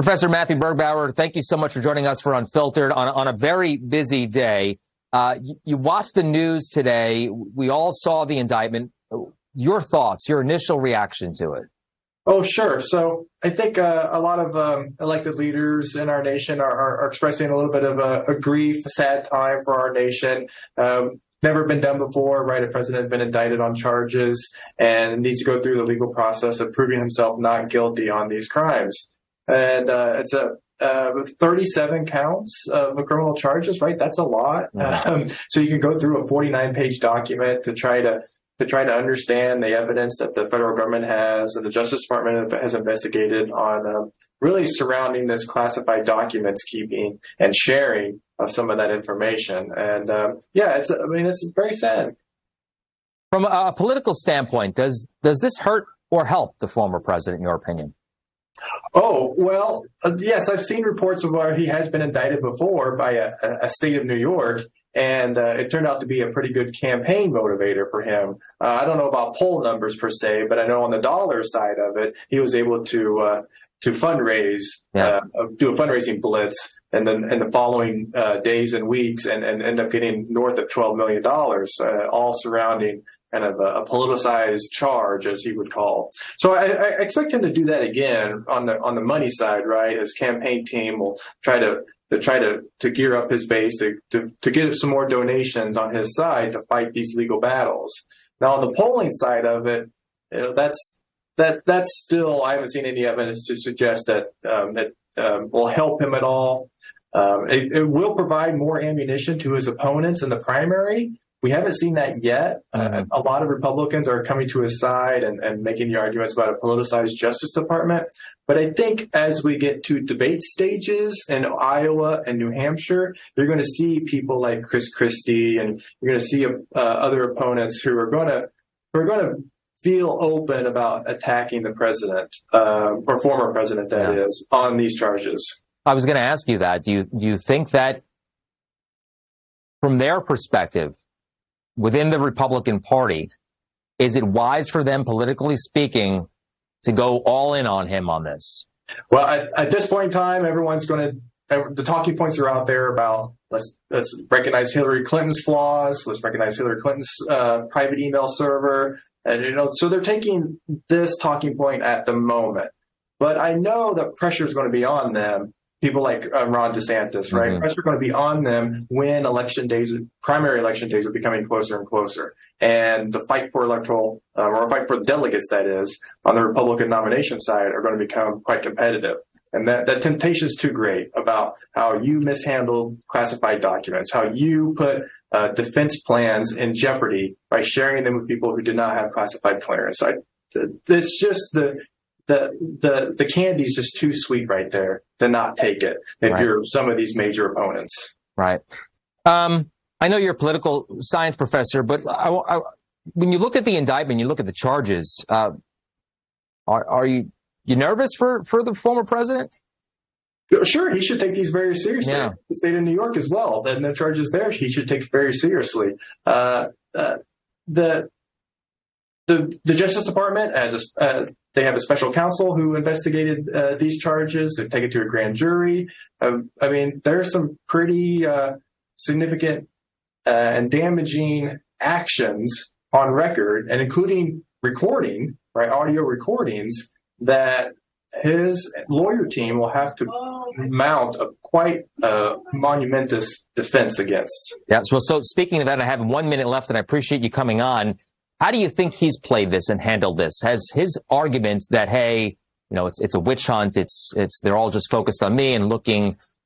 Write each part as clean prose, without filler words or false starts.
Professor Matthew Bergbauer, thank you so much for joining us for UnPHILtered on a very busy day. You watched the news today. We all saw the indictment. Your thoughts, your initial reaction to it? Oh, sure. So I think a lot of elected leaders in our nation are expressing a little bit of a grief, a sad time for our nation. Never been done before, right? A president has been indicted on charges and needs to go through the legal process of proving himself not guilty on these crimes. And it's 37 counts of criminal charges, right? That's a lot. So you can go through a 49-page document to try to understand the evidence that the federal government has and the Justice Department has investigated on really surrounding this classified documents keeping and sharing of some of that information. And it's very sad. From a political standpoint, does this hurt or help the former president, in your opinion? Oh, well, yes, I've seen reports of where he has been indicted before by a state of New York. And it turned out to be a pretty good campaign motivator for him. I don't know about poll numbers per se, but I know on the dollar side of it, he was able to fundraise, do a fundraising blitz, and then in the following days and weeks, and end up getting north of $12 million, all surrounding kind of a politicized charge, as he would call. So I expect him to do that again on the money side, right? His campaign team will try to gear up his base to get some more donations on his side to fight these legal battles. Now, on the polling side of it, that's still, I haven't seen any evidence to suggest that it will help him at all. It will provide more ammunition to his opponents in the primary. We haven't seen that yet. A lot of Republicans are coming to his side and making the arguments about a politicized Justice Department. But I think as we get to debate stages in Iowa and New Hampshire, you're going to see people like Chris Christie, and you're going to see other opponents who are going to feel open about attacking the president, or former president, that is, on these charges. I was going to ask you that. Do you think that from their perspective, within the Republican Party, is it wise for them, politically speaking, to go all in on him on this? Well, at this point in time, everyone's going to, the talking points are out there about let's recognize Hillary Clinton's flaws, let's recognize Hillary Clinton's private email server, and so they're taking this talking point at the moment. But I know that pressure is going to be on them. People like Ron DeSantis, right? Pressure is going to be on them when primary election days are becoming closer and closer. And the fight for electoral, or fight for delegates, that is, on the Republican nomination side are going to become quite competitive. And that temptation is too great about how you mishandled classified documents, how you put defense plans in jeopardy by sharing them with people who did not have classified clearance. It's just the candy is just too sweet right there to not take it if you're some of these major opponents. Right. I know you're a political science professor, but when you look at the indictment, you look at the charges, are you nervous for the former president? Sure, he should take these very seriously. Yeah. The state of New York as well, and the charges there he should take very seriously. The Justice Department they have a special counsel who investigated these charges. They've taken it to a grand jury. I mean, there are some pretty significant and damaging actions on record, and including recording, right, audio recordings, that his lawyer team will have to mount a quite monumentous defense against. Yeah. So speaking of that, I have 1 minute left, and I appreciate you coming on. How do you think he's played this and handled this? Has his argument that, hey, it's a witch hunt, they're all just focused on me and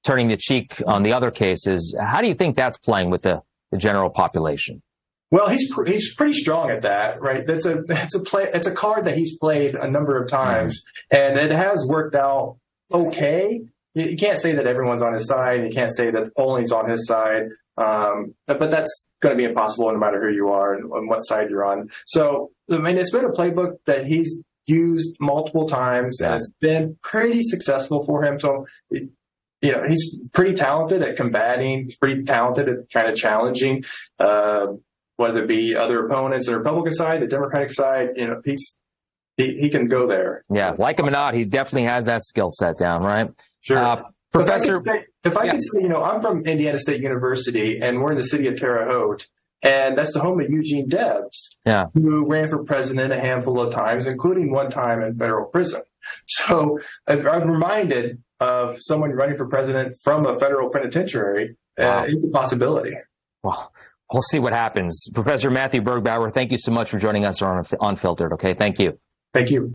turning the cheek on the other cases, how do you think that's playing with the general population? Well, he's pretty strong at that, right? It's a card that he's played a number of times, and it has worked out okay. You can't say that everyone's on his side. You can't say that the polling's on his side. But that's going to be impossible no matter who you are and on what side you're on. So, I mean, it's been a playbook that he's used multiple times, and it's been pretty successful for him. So, he's pretty talented at combating. He's pretty talented at kind of challenging, whether it be other opponents on the Republican side, the Democratic side. he can go there. Yeah, like him or not, he definitely has that skill set down, right? Sure. Professor, if I could say, I'm from Indiana State University, and we're in the city of Terre Haute, and that's the home of Eugene Debs, who ran for president a handful of times, including one time in federal prison. So I'm reminded of someone running for president from a federal penitentiary. It's a possibility. Well, we'll see what happens. Professor Matthew Bergbauer, thank you so much for joining us on UnPHILtered. Okay, thank you. Thank you.